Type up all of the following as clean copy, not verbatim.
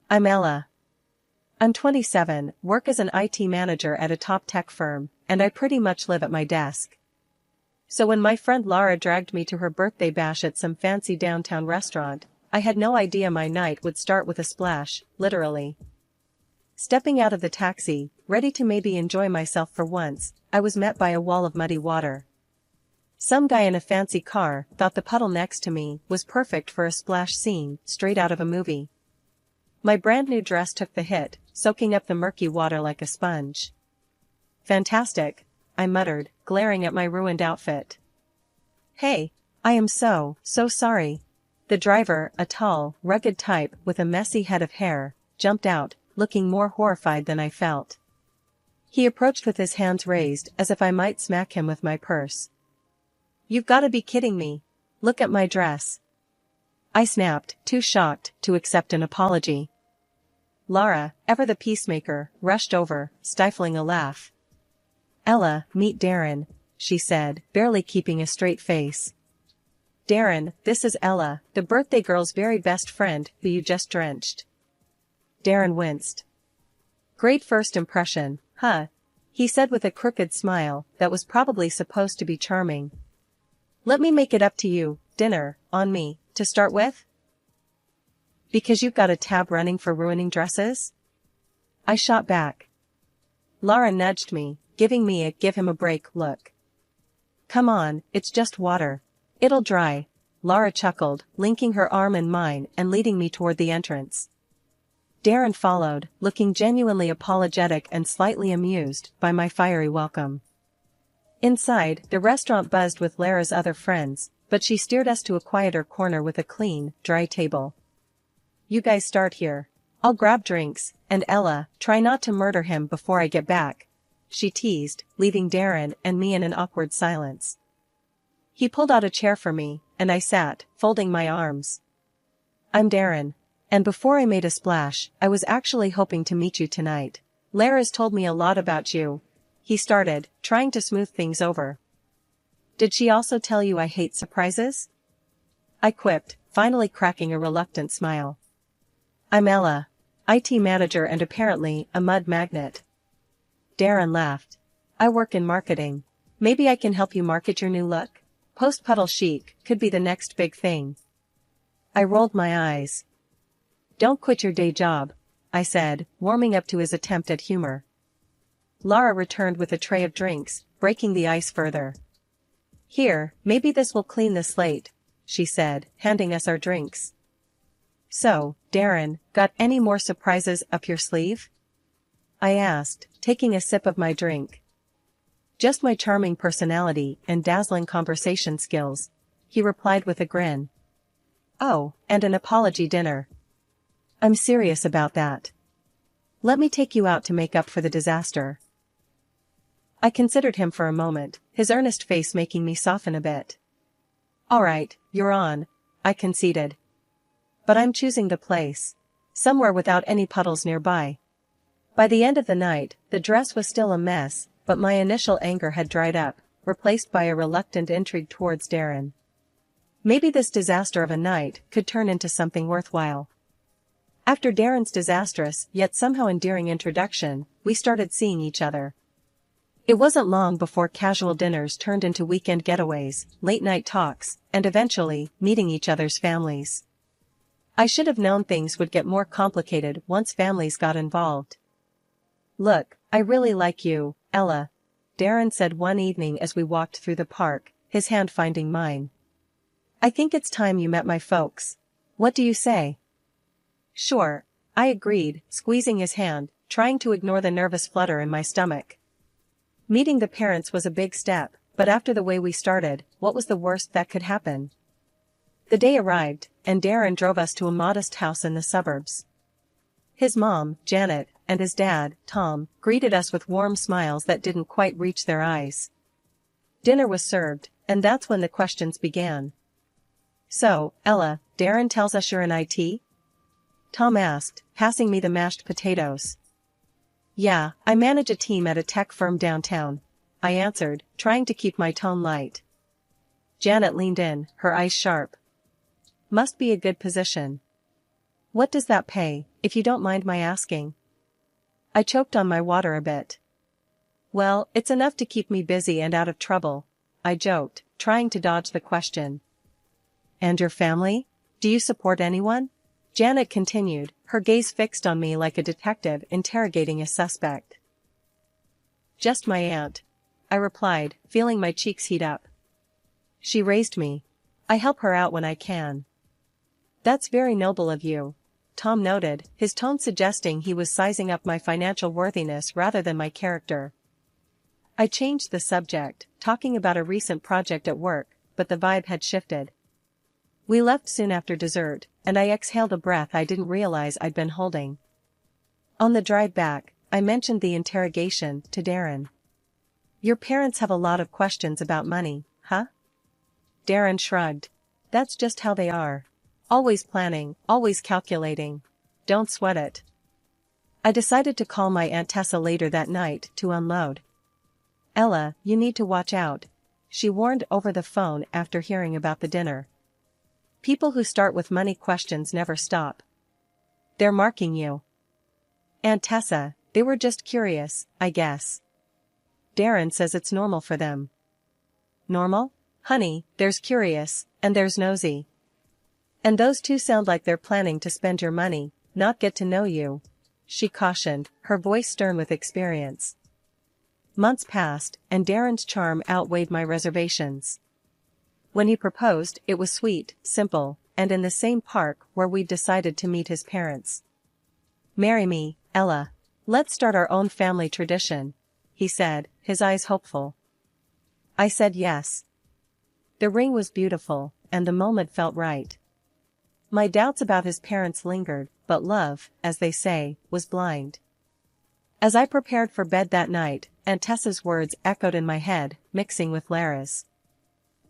I'm Ella. I'm 27, work as an IT manager at a top tech firm, and I pretty much live at my desk. So when my friend Lara dragged me to her birthday bash at some fancy downtown restaurant, I had no idea my night would start with a splash, literally. Stepping out of the taxi, ready to maybe enjoy myself for once, I was met by a wall of muddy water. Some guy in a fancy car thought the puddle next to me was perfect for a splash scene straight out of a movie. My brand new dress took the hit, soaking up the murky water like a sponge. Fantastic, I muttered, glaring at my ruined outfit. Hey, I am so sorry. The driver, a tall, rugged type with a messy head of hair, jumped out, looking more horrified than I felt. He approached with his hands raised as if I might smack him with my purse. You've gotta be kidding me. Look at my dress. I snapped, too shocked to accept an apology. Lara, ever the peacemaker, rushed over, stifling a laugh. Ella, meet Darren, she said, barely keeping a straight face. Darren, this is Ella, the birthday girl's very best friend who you just drenched. Darren winced. Great first impression, huh? He said with a crooked smile that was probably supposed to be charming. Let me make it up to you, dinner, on me, to start with? Because you've got a tab running for ruining dresses? I shot back. Lara nudged me, giving me a give him a break look. Come on, it's just water. It'll dry, Lara chuckled, linking her arm in mine and leading me toward the entrance. Darren followed, looking genuinely apologetic and slightly amused by my fiery welcome. Inside, the restaurant buzzed with Lara's other friends, but she steered us to a quieter corner with a clean, dry table. You guys start here. I'll grab drinks, and Ella, try not to murder him before I get back, she teased, leaving Darren and me in an awkward silence. He pulled out a chair for me, and I sat, folding my arms. I'm Darren. And before I made a splash, I was actually hoping to meet you tonight. Lara's told me a lot about you. He started, trying to smooth things over. Did she also tell you I hate surprises? I quipped, finally cracking a reluctant smile. I'm Ella, IT manager and apparently a mud magnet. Darren laughed. I work in marketing. Maybe I can help you market your new look? Post-puddle chic could be the next big thing. I rolled my eyes. Don't quit your day job, I said, warming up to his attempt at humor. Lara returned with a tray of drinks, breaking the ice further. Here, maybe this will clean the slate, she said, handing us our drinks. So, Darren, got any more surprises up your sleeve? I asked, taking a sip of my drink. Just my charming personality and dazzling conversation skills, he replied with a grin. Oh, and an apology dinner. I'm serious about that. Let me take you out to make up for the disaster. I considered him for a moment, his earnest face making me soften a bit. All right, you're on, I conceded. But I'm choosing the place. Somewhere without any puddles nearby. By the end of the night, the dress was still a mess, but my initial anger had dried up, replaced by a reluctant intrigue towards Darren. Maybe this disaster of a night could turn into something worthwhile. After Darren's disastrous yet somehow endearing introduction, we started seeing each other. It wasn't long before casual dinners turned into weekend getaways, late-night talks, and eventually, meeting each other's families. I should have known things would get more complicated once families got involved. Look, I really like you, Ella, Darren said one evening as we walked through the park, his hand finding mine. I think it's time you met my folks. What do you say? Sure, I agreed, squeezing his hand, trying to ignore the nervous flutter in my stomach. Meeting the parents was a big step, but after the way we started, what was the worst that could happen? The day arrived, and Darren drove us to a modest house in the suburbs. His mom, Janet, and his dad, Tom, greeted us with warm smiles that didn't quite reach their eyes. Dinner was served, and that's when the questions began. So, Ella, Darren tells us you're in IT? Tom asked, passing me the mashed potatoes. Yeah, I manage a team at a tech firm downtown, I answered, trying to keep my tone light. Janet leaned in, her eyes sharp. Must be a good position. What does that pay, if you don't mind my asking? I choked on my water a bit. Well, it's enough to keep me busy and out of trouble, I joked, trying to dodge the question. And your family? Do you support anyone? Janet continued, her gaze fixed on me like a detective interrogating a suspect. Just my aunt, I replied, feeling my cheeks heat up. She raised me. I help her out when I can. That's very noble of you, Tom noted, his tone suggesting he was sizing up my financial worthiness rather than my character. I changed the subject, talking about a recent project at work, but the vibe had shifted. We left soon after dessert, and I exhaled a breath I didn't realize I'd been holding. On the drive back, I mentioned the interrogation to Darren. Your parents have a lot of questions about money, huh? Darren shrugged. That's just how they are. Always planning, always calculating. Don't sweat it. I decided to call my Aunt Tessa later that night to unload. Ella, you need to watch out, she warned over the phone after hearing about the dinner. People who start with money questions never stop. They're marking you. Aunt Tessa, they were just curious, I guess. Darren says it's normal for them. Normal? Honey, there's curious, and there's nosy. And those two sound like they're planning to spend your money, not get to know you, she cautioned, her voice stern with experience. Months passed, and Darren's charm outweighed my reservations. When he proposed, it was sweet, simple, and in the same park where we'd decided to meet his parents. Marry me, Ella. Let's start our own family tradition, he said, his eyes hopeful. I said yes. The ring was beautiful, and the moment felt right. My doubts about his parents lingered, but love, as they say, was blind. As I prepared for bed that night, Aunt Tessa's words echoed in my head, mixing with Lara's.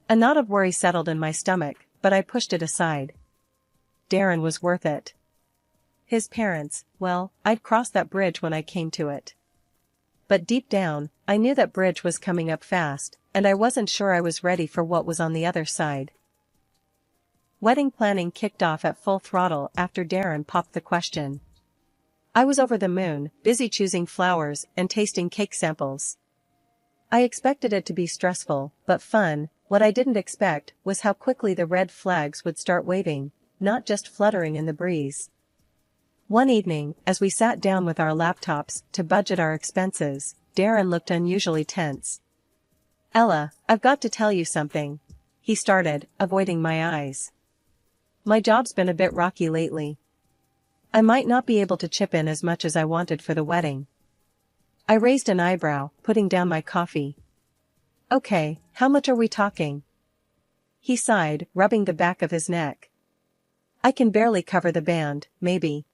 A knot of worry settled in my stomach, but I pushed it aside. Darren was worth it. His parents, well, I'd cross that bridge when I came to it. But deep down, I knew that bridge was coming up fast, and I wasn't sure I was ready for what was on the other side. Wedding planning kicked off at full throttle after Darren popped the question. I was over the moon, busy choosing flowers and tasting cake samples. I expected it to be stressful, but fun. What I didn't expect was how quickly the red flags would start waving, not just fluttering in the breeze. One evening, as we sat down with our laptops to budget our expenses, Darren looked unusually tense. Ella, I've got to tell you something, he started, avoiding my eyes. My job's been a bit rocky lately. I might not be able to chip in as much as I wanted for the wedding. I raised an eyebrow, putting down my coffee. Okay, how much are we talking? He sighed, rubbing the back of his neck. I can barely cover the band, maybe.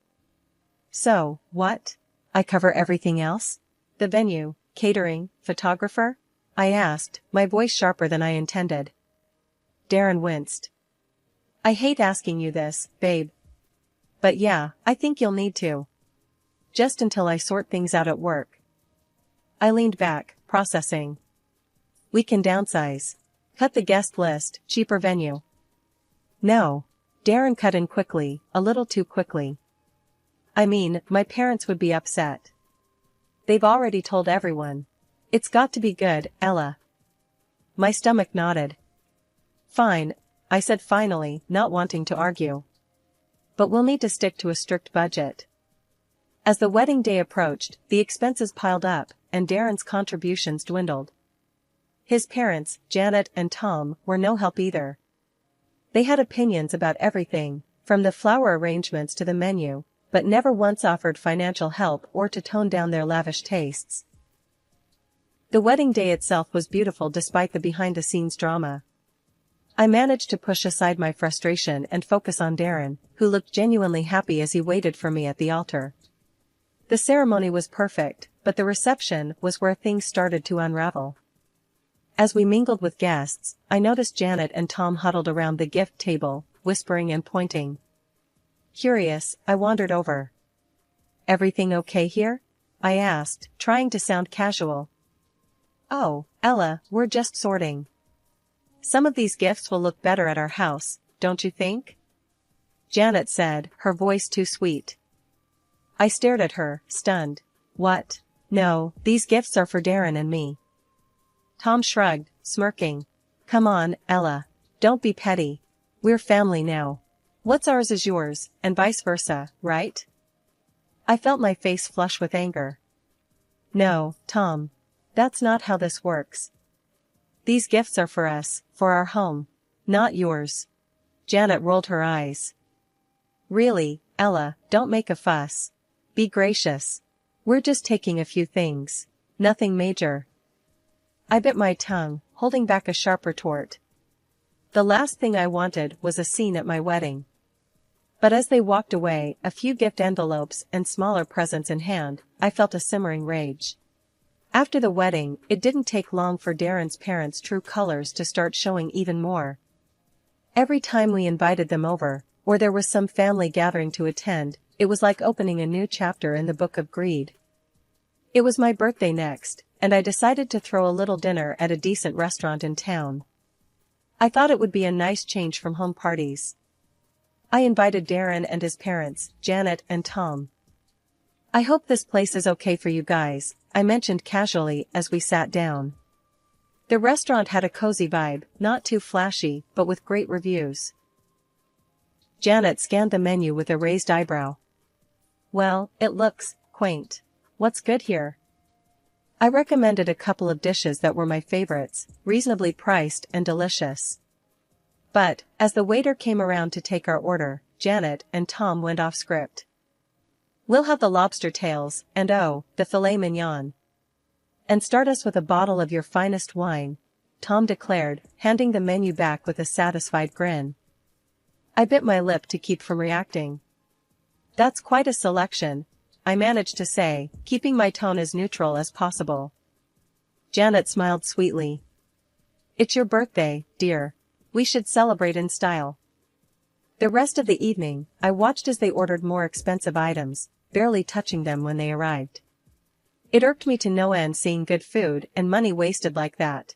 So, what? I cover everything else? The venue, catering, photographer? I asked, my voice sharper than I intended. Darren winced. I hate asking you this, babe. But yeah, I think you'll need to. Just until I sort things out at work. I leaned back, processing. We can downsize. Cut the guest list, cheaper venue. No. Darren cut in quickly, a little too quickly. I mean, my parents would be upset. They've already told everyone. It's got to be good, Ella. My stomach nodded. Fine, I said finally, not wanting to argue. But we'll need to stick to a strict budget. As the wedding day approached, the expenses piled up, and Darren's contributions dwindled. His parents, Janet and Tom, were no help either. They had opinions about everything, from the flower arrangements to the menu, but never once offered financial help or to tone down their lavish tastes. The wedding day itself was beautiful despite the behind-the-scenes drama. I managed to push aside my frustration and focus on Darren, who looked genuinely happy as he waited for me at the altar. The ceremony was perfect, but the reception was where things started to unravel. As we mingled with guests, I noticed Janet and Tom huddled around the gift table, whispering and pointing. Curious, I wandered over. Everything okay here? I asked, trying to sound casual. Oh, Ella, we're just sorting. Some of these gifts will look better at our house, don't you think? Janet said, her voice too sweet. I stared at her, stunned. What? No, these gifts are for Darren and me. Tom shrugged, smirking. Come on, Ella. Don't be petty. We're family now. What's ours is yours, and vice versa, right? I felt my face flush with anger. No, Tom. That's not how this works. These gifts are for us, for our home. Not yours. Janet rolled her eyes. Really, Ella, don't make a fuss. Be gracious. We're just taking a few things. Nothing major. I bit my tongue, holding back a sharp retort. The last thing I wanted was a scene at my wedding. But as they walked away, a few gift envelopes and smaller presents in hand, I felt a simmering rage. After the wedding, it didn't take long for Darren's parents' true colors to start showing even more. Every time we invited them over, or there was some family gathering to attend, it was like opening a new chapter in the book of greed. It was my birthday next, and I decided to throw a little dinner at a decent restaurant in town. I thought it would be a nice change from home parties. I invited Darren and his parents, Janet and Tom. I hope this place is okay for you guys, I mentioned casually as we sat down. The restaurant had a cozy vibe, not too flashy, but with great reviews. Janet scanned the menu with a raised eyebrow. Well, it looks quaint. What's good here? I recommended a couple of dishes that were my favorites, reasonably priced and delicious. But, as the waiter came around to take our order, Janet and Tom went off script. We'll have the lobster tails, and oh, the filet mignon. And start us with a bottle of your finest wine, Tom declared, handing the menu back with a satisfied grin. I bit my lip to keep from reacting. That's quite a selection, I managed to say, keeping my tone as neutral as possible. Janet smiled sweetly. It's your birthday, dear. We should celebrate in style. The rest of the evening, I watched as they ordered more expensive items, barely touching them when they arrived. It irked me to no end seeing good food and money wasted like that.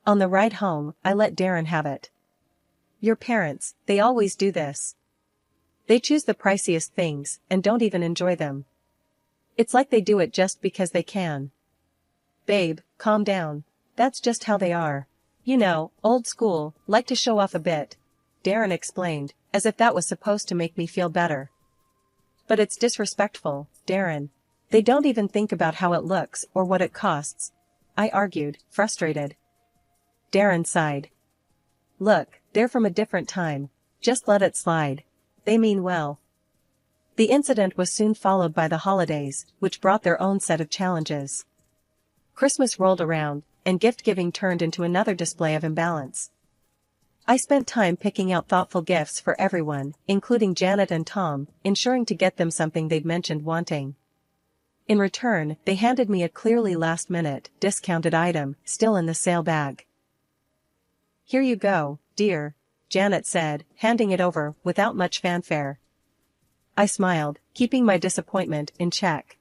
On the ride home, I let Darren have it. Your parents, they always do this. They choose the priciest things and don't even enjoy them. It's like they do it just because they can. Babe, calm down. That's just how they are. You know, old school, like to show off a bit, Darren explained, as if that was supposed to make me feel better. But it's disrespectful, Darren. They don't even think about how it looks or what it costs, I argued, frustrated. Darren sighed. Look, they're from a different time. Just let it slide. They mean well. The incident was soon followed by the holidays, which brought their own set of challenges. Christmas rolled around, and gift-giving turned into another display of imbalance. I spent time picking out thoughtful gifts for everyone, including Janet and Tom, ensuring to get them something they'd mentioned wanting. In return, they handed me a clearly last-minute, discounted item, still in the sale bag. Here you go, dear, Janet said, handing it over without much fanfare. I smiled, keeping my disappointment in check.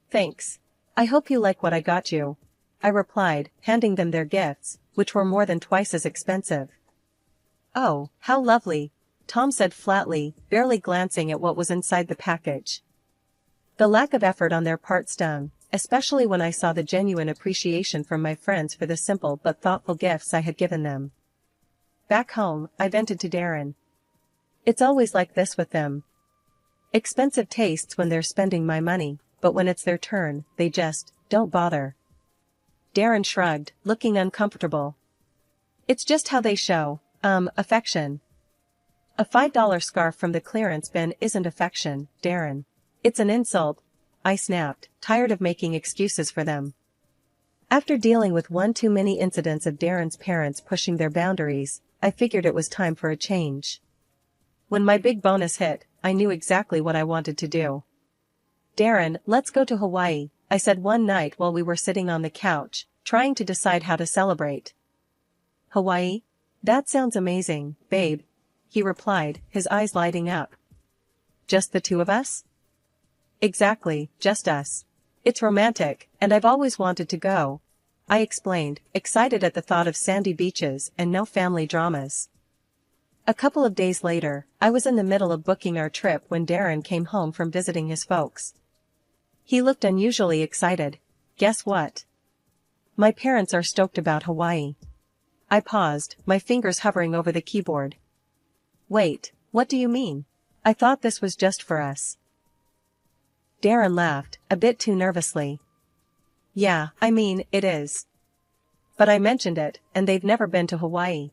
Thanks. I hope you like what I got you, I replied, handing them their gifts, which were more than twice as expensive. Oh, how lovely, Tom said flatly, barely glancing at what was inside the package. The lack of effort on their part stung, especially when I saw the genuine appreciation from my friends for the simple but thoughtful gifts I had given them. Back home, I vented to Darren. It's always like this with them. Expensive tastes when they're spending my money, but when it's their turn, they just don't bother. Darren shrugged, looking uncomfortable. It's just how they show, affection. A $5 scarf from the clearance bin isn't affection, Darren. It's an insult, I snapped, tired of making excuses for them. After dealing with one too many incidents of Darren's parents pushing their boundaries, I figured it was time for a change. When my big bonus hit, I knew exactly what I wanted to do. Darren, let's go to Hawaii, I said one night while we were sitting on the couch, trying to decide how to celebrate. Hawaii? That sounds amazing, babe, he replied, his eyes lighting up. Just the two of us? Exactly, just us. It's romantic, and I've always wanted to go, I explained, excited at the thought of sandy beaches and no family dramas. A couple of days later, I was in the middle of booking our trip when Darren came home from visiting his folks. He looked unusually excited. Guess what? My parents are stoked about Hawaii. I paused, my fingers hovering over the keyboard. Wait, what do you mean? I thought this was just for us. Darren laughed, a bit too nervously. Yeah, I mean, it is. But I mentioned it, and they've never been to Hawaii.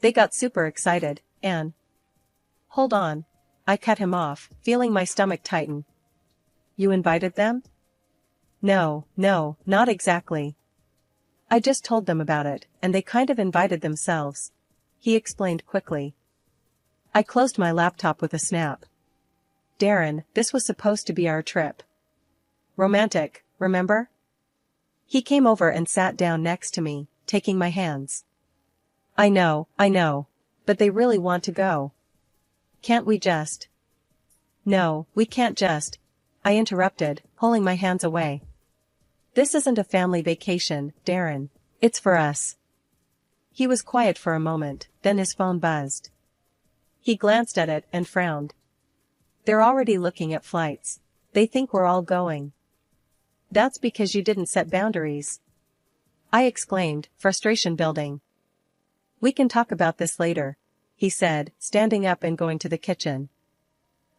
They got super excited, and... Hold on. I cut him off, feeling my stomach tighten. You invited them? No, not exactly. I just told them about it, and they kind of invited themselves. He explained quickly. I closed my laptop with a snap. Darren, this was supposed to be our trip. Romantic, remember? He came over and sat down next to me, taking my hands. I know, but they really want to go. Can't we just? No, we can't just, I interrupted, pulling my hands away. This isn't a family vacation, Darren. It's for us. He was quiet for a moment, then his phone buzzed. He glanced at it and frowned. They're already looking at flights. They think we're all going. That's because you didn't set boundaries. I exclaimed, frustration building. We can talk about this later, he said, standing up and going to the kitchen.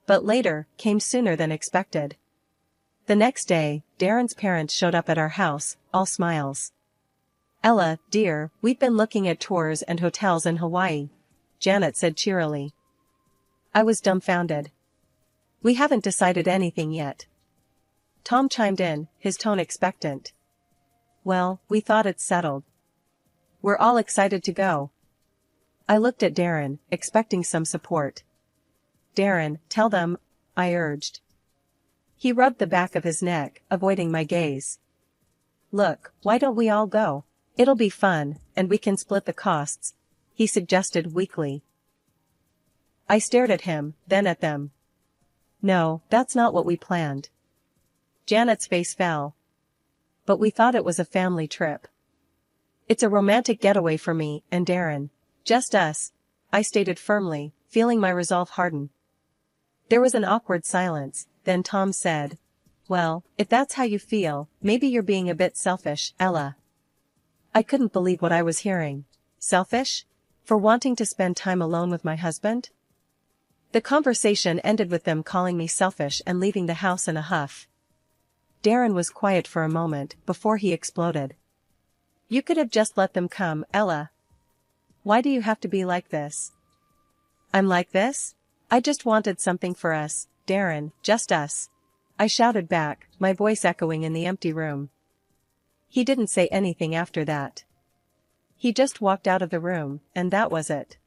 But later came sooner than expected. The next day, Darren's parents showed up at our house, all smiles. Ella, dear, we've been looking at tours and hotels in Hawaii, Janet said cheerily. I was dumbfounded. We haven't decided anything yet. Tom chimed in, his tone expectant. Well, we thought it's settled. We're all excited to go. I looked at Darren, expecting some support. Darren, tell them, I urged. He rubbed the back of his neck, avoiding my gaze. Look, why don't we all go? It'll be fun, and we can split the costs, he suggested weakly. I stared at him, then at them. No, that's not what we planned. Janet's face fell. But we thought it was a family trip. It's a romantic getaway for me and Darren. Just us, I stated firmly, feeling my resolve harden. There was an awkward silence, then Tom said, well, if that's how you feel, maybe you're being a bit selfish, Ella. I couldn't believe what I was hearing. Selfish? For wanting to spend time alone with my husband? The conversation ended with them calling me selfish and leaving the house in a huff. Darren was quiet for a moment before he exploded. You could have just let them come, Ella. Why do you have to be like this? I'm like this? I just wanted something for us, Darren, just us. I shouted back, my voice echoing in the empty room. He didn't say anything after that. He just walked out of the room, and that was it.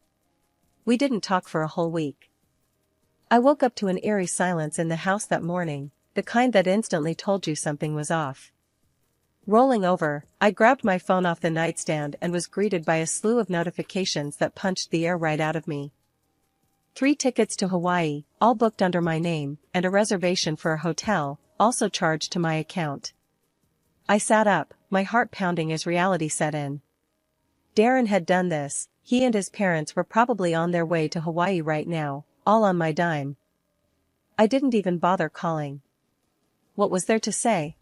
We didn't talk for a whole week. I woke up to an eerie silence in the house that morning, the kind that instantly told you something was off. Rolling over, I grabbed my phone off the nightstand and was greeted by a slew of notifications that punched the air right out of me. 3 tickets to Hawaii, all booked under my name, and a reservation for a hotel, also charged to my account. I sat up, my heart pounding as reality set in. Darren had done this, he and his parents were probably on their way to Hawaii right now, all on my dime. I didn't even bother calling. What was there to say?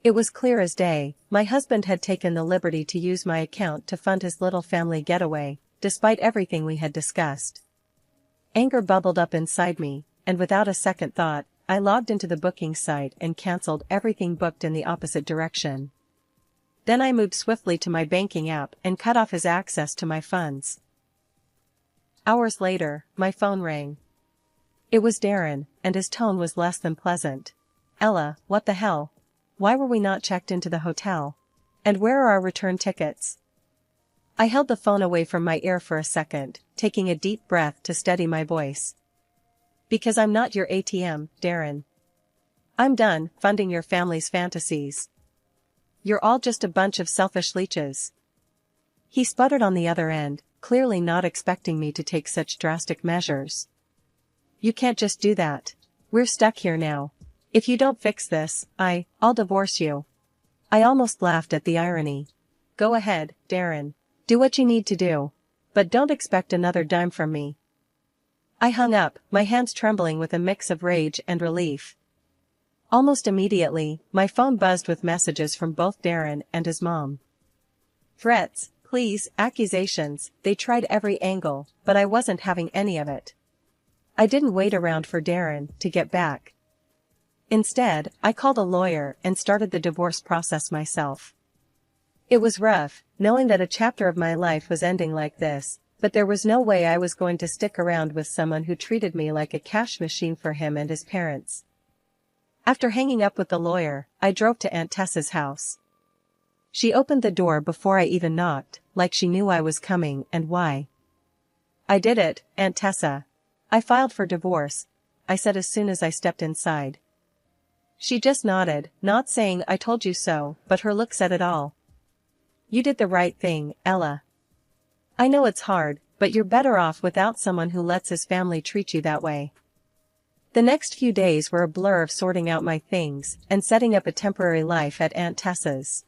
It was clear as day, my husband had taken the liberty to use my account to fund his little family getaway, despite everything we had discussed. Anger bubbled up inside me, and without a second thought, I logged into the booking site and canceled everything booked in the opposite direction. Then I moved swiftly to my banking app and cut off his access to my funds. Hours later, my phone rang. It was Darren, and his tone was less than pleasant. Ella, what the hell? Why were we not checked into the hotel? And where are our return tickets? I held the phone away from my ear for a second, taking a deep breath to steady my voice. Because I'm not your ATM, Darren. I'm done funding your family's fantasies. You're all just a bunch of selfish leeches. He sputtered on the other end, clearly not expecting me to take such drastic measures. You can't just do that. We're stuck here now. If you don't fix this, I'll divorce you. I almost laughed at the irony. Go ahead, Darren. Do what you need to do. but don't expect another dime from me." I hung up, my hands trembling with a mix of rage and relief. Almost immediately, my phone buzzed with messages from both Darren and his mom. Threats, pleas, accusations, they tried every angle, but I wasn't having any of it. I didn't wait around for Darren to get back. Instead, I called a lawyer and started the divorce process myself. It was rough, knowing that a chapter of my life was ending like this, but there was no way I was going to stick around with someone who treated me like a cash machine for him and his parents. After hanging up with the lawyer, I drove to Aunt Tessa's house. She opened the door before I even knocked, like she knew I was coming and why. "I did it, Aunt Tessa. I filed for divorce," I said as soon as I stepped inside. She just nodded, not saying "I told you so," but her look said it all. "You did the right thing, Ella. I know it's hard, but you're better off without someone who lets his family treat you that way." The next few days were a blur of sorting out my things and setting up a temporary life at Aunt Tessa's.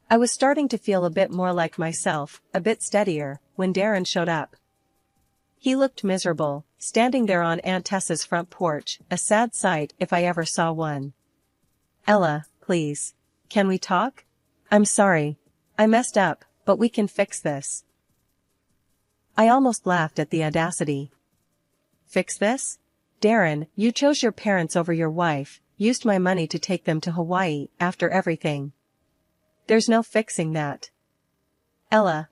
I was starting to feel a bit more like myself, a bit steadier, when Darren showed up. He looked miserable, standing there on Aunt Tessa's front porch, a sad sight if I ever saw one. "Ella, please. Can we talk? I'm sorry. I messed up, but we can fix this." I almost laughed at the audacity. "Fix this? Darren, you chose your parents over your wife, used my money to take them to Hawaii, after everything. There's no fixing that. Ella,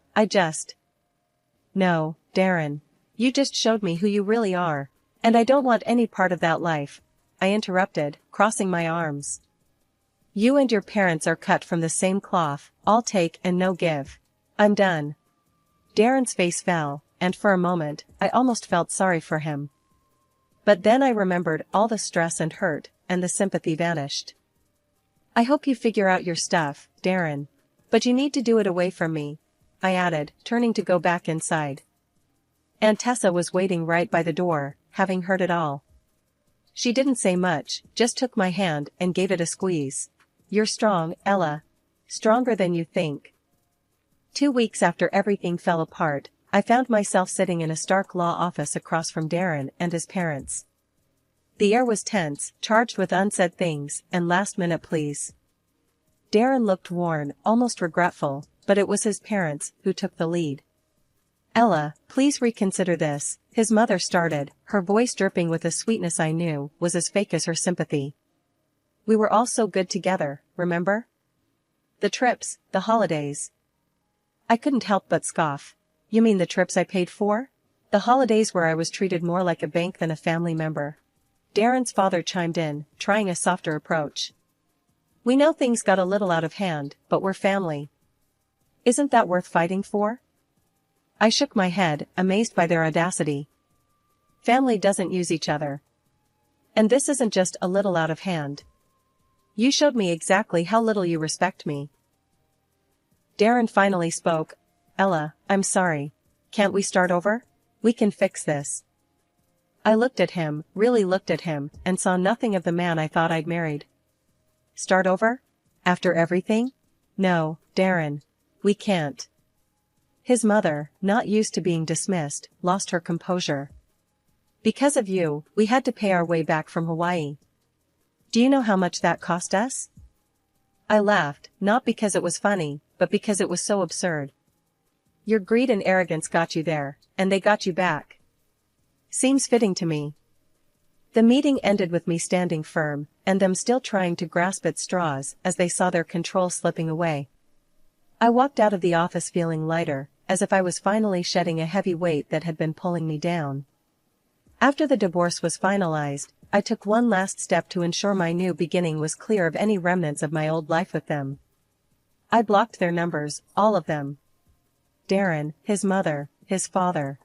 No, Darren. You just showed me who you really are, and I don't want any part of that life," I interrupted, crossing my arms. "You and your parents are cut from the same cloth, all take and no give. I'm done." Darren's face fell, and for a moment, I almost felt sorry for him. But then I remembered all the stress and hurt, and the sympathy vanished. "I hope you figure out your stuff, Darren. But you need to do it away from me," I added, turning to go back inside. Aunt Tessa was waiting right by the door, having heard it all. She didn't say much, just took my hand and gave it a squeeze. "You're strong, Ella. Stronger than you think." 2 weeks after everything fell apart, I found myself sitting in a Stark law office across from Darren and his parents. The air was tense, charged with unsaid things and last-minute pleas. Darren looked worn, almost regretful, but it was his parents who took the lead. "Ella, please reconsider this," his mother started, her voice dripping with a sweetness I knew was as fake as her sympathy. "We were all so good together, remember? The trips, the holidays." I couldn't help but scoff. "You mean the trips I paid for? The holidays where I was treated more like a bank than a family member?" Darren's father chimed in, trying a softer approach. "We know things got a little out of hand, but we're family. Isn't that worth fighting for?" I shook my head, amazed by their audacity. Family doesn't use each other. And this isn't just a little out of hand. You showed me exactly how little you respect me. Darren finally spoke. "Ella, I'm sorry. Can't we start over? We can fix this." I looked at him, really looked at him, and saw nothing of the man I thought I'd married. "Start over? After everything? No, Darren. We can't." His mother, not used to being dismissed, lost her composure. "Because of you, we had to pay our way back from Hawaii. Do you know how much that cost us?" I laughed, not because it was funny, but because it was so absurd. "Your greed and arrogance got you there, and they got you back. Seems fitting to me." The meeting ended with me standing firm, and them still trying to grasp at straws as they saw their control slipping away. I walked out of the office feeling lighter, as if I was finally shedding a heavy weight that had been pulling me down. After the divorce was finalized, I took one last step to ensure my new beginning was clear of any remnants of my old life with them. I blocked their numbers, all of them. Darren, his mother, his father.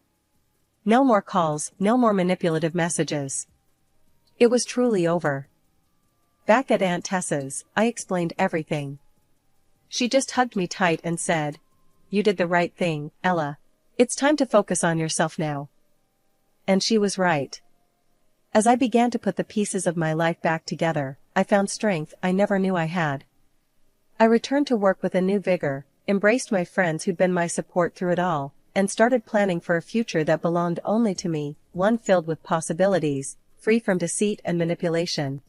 No more calls, no more manipulative messages. It was truly over. Back at Aunt Tessa's, I explained everything. She just hugged me tight and said, "You did the right thing, Ella. It's time to focus on yourself now." And she was right. As I began to put the pieces of my life back together, I found strength I never knew I had. I returned to work with a new vigor, embraced my friends who'd been my support through it all, and started planning for a future that belonged only to me, one filled with possibilities, free from deceit and manipulation.